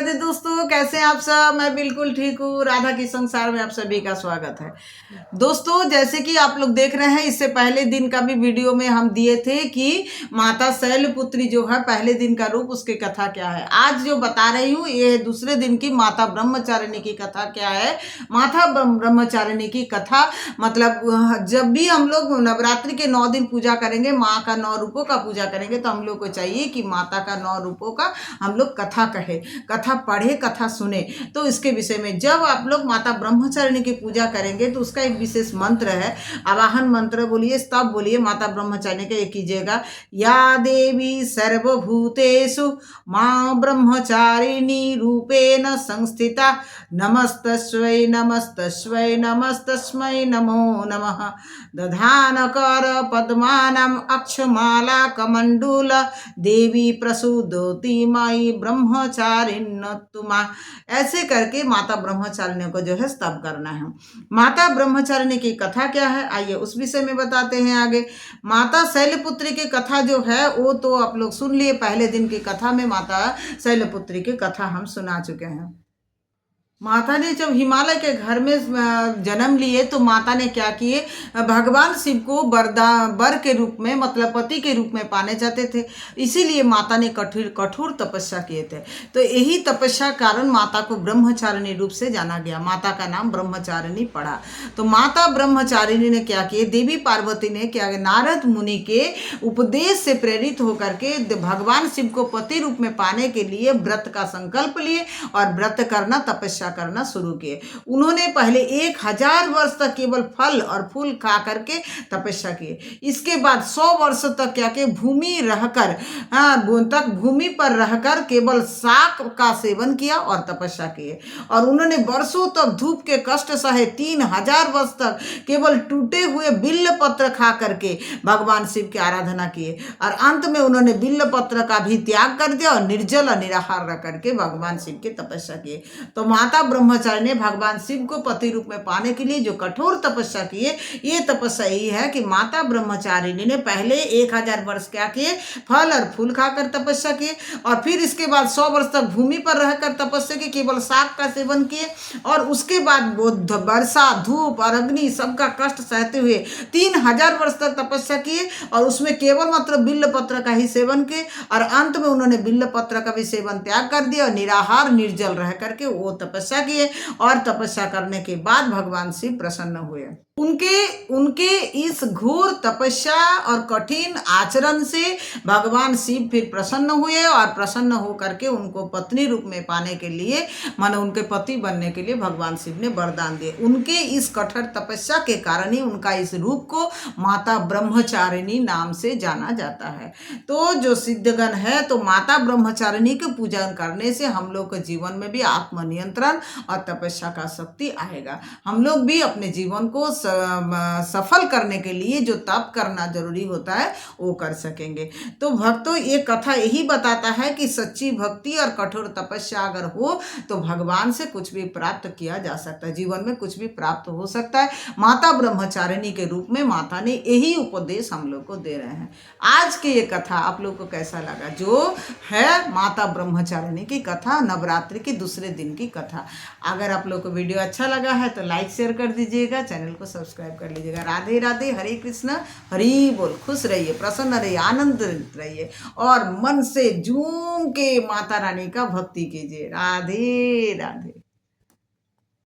राधे दोस्तों, कैसे हैं आप सब। मैं बिल्कुल ठीक हूँ। राधा की संसार में आप सभी का स्वागत है। दोस्तों, जैसे कि आप लोग देख रहे हैं, इससे पहले दिन का भी वीडियो में हम दिए थे कि माता शैलपुत्री जो है पहले दिन का रूप, उसकी कथा क्या है। आज जो बता रही हूँ ये दूसरे दिन की माता ब्रह्मचारिणी की कथा क्या है। माता ब्रह्मचारिणी की कथा मतलब जब भी हम लोग नवरात्रि के 9 दिन पूजा करेंगे, माँ का 9 रूपों का पूजा करेंगे, तो हम लोग को चाहिए कि माता का 9 रूपों का हम लोग कथा कहे, कथा पढ़े, कथा सुने। तो इसके विषय में जब आप लोग माता ब्रह्मचारिणी की पूजा करेंगे तो उसका एक विशेष मंत्र है, आवाहन मंत्र बोलिए, तब बोलिए माता ब्रह्मचारिणी का। ये कीजिएगा, या देवी सर्वभूतेषु मां ब्रह्मचारिणी रूपेण संस्थिता, नमस्तस्मै नमस्तस्मै नमस्तस्मै नमो नमः। दधानकर पद्मानाम अक्षमाला कमंडूल देवी प्रसूदोति माई ब्रह्मचारिण्यतुमा। ऐसे करके माता ब्रह्मचारिणी को जो है स्तव करना है। माता ब्रह्मचारिणी की कथा क्या है, आइए उस विषय में बताते हैं आगे। माता शैलपुत्री की कथा जो है वो तो आप लोग सुन लिए, पहले दिन की कथा में माता शैलपुत्री की कथा हम सुना चुके हैं। माता ने जब हिमालय के घर में जन्म लिए तो माता ने क्या किए, भगवान शिव को वर के रूप में मतलब पति के रूप में पाने चाहते थे। इसीलिए माता ने कठोर तपस्या किए थे। तो यही तपस्या कारण माता को ब्रह्मचारिणी रूप से जाना गया, माता का नाम ब्रह्मचारिणी पड़ा। तो माता ब्रह्मचारिणी ने क्या किए, देवी पार्वती ने क्या, नारद मुनि के उपदेश से प्रेरित होकर के भगवान शिव को पति रूप में पाने के लिए व्रत का संकल्प लिए और व्रत करना, तपस्या करना शुरू किए। उन्होंने पहले 1000 वर्ष तक केवल फल और फूल खा करके तपस्या किए। इसके बाद 100 वर्ष तक क्या के भूमि रहकर भूमि पर रहकर केवल शाक का सेवन किया और तपस्या किए। और उन्होंने वर्षों तक धूप के कष्ट सहे, 3000 वर्ष तक केवल टूटे हुए बिल्व पत्र खा करके भगवान शिव की आराधना किए। और अंत में उन्होंने बिल्व पत्र का भी त्याग कर दिया और निर्जल और निराहार रह करके भगवान शिव की तपस्या किए। तो माता ब्रह्मचारिणी ने भगवान शिव को पति रूप में पाने के लिए जो कठोर तपस्या किए, ये तपस्या यही है कि माता ब्रह्मचारिणी ने पहले 1000 वर्ष क्या किए, फल और फूल खाकर तपस्या किए। और फिर इसके बाद 100 वर्ष तक भूमि पर रहकर तपस्या की, केवल शाक का सेवन किए। और उसके बाद वर्षा, धूप और अग्नि सबका कष्ट सहते हुए 3000 वर्ष तक तपस्या किए और उसमें केवल मात्र बिल्व पत्र का ही सेवन किए। और अंत में उन्होंने बिल्व पत्र का भी सेवन त्याग कर दिया और निराहार निर्जल रह करके वो तपस्या किए। और तपस्या करने के बाद भगवान शिव प्रसन्न हुए। उनके इस घोर तपस्या और कठिन आचरण से भगवान शिव फिर प्रसन्न हुए और प्रसन्न होकर के उनको पत्नी रूप में पाने के लिए, माने उनके पति बनने के लिए भगवान शिव ने वरदान दिए। उनके इस कठोर तपस्या के कारण ही उनका इस रूप को माता ब्रह्मचारिणी नाम से जाना जाता है। तो जो सिद्धगण है, तो माता ब्रह्मचारिणी के पूजन करने से हम लोग के जीवन में भी आत्मनियंत्रण और तपस्या का शक्ति आएगा। हम लोग भी अपने जीवन को सफल करने के लिए जो तप करना जरूरी होता है वो कर सकेंगे। तो भक्तों, ये कथा यही बताता है कि सच्ची भक्ति और कठोर तपस्या अगर हो तो भगवान से कुछ भी प्राप्त किया जा सकता है, जीवन में कुछ भी प्राप्त हो सकता है। माता ब्रह्मचारिणी के रूप में माता ने यही उपदेश हम लोग को दे रहे हैं। आज की ये कथा आप लोग को कैसा लगा, जो है माता ब्रह्मचारिणी की कथा, नवरात्रि की दूसरे दिन की कथा। अगर आप लोग को वीडियो अच्छा लगा है तो लाइक शेयर कर दीजिएगा, चैनल को सब्सक्राइब कर लीजिएगा। राधे राधे, हरे कृष्ण, हरि बोल। खुश रहिए, प्रसन्न रहिए, आनंदित रहिए और मन से झूम के माता रानी का भक्ति कीजिए। राधे राधे।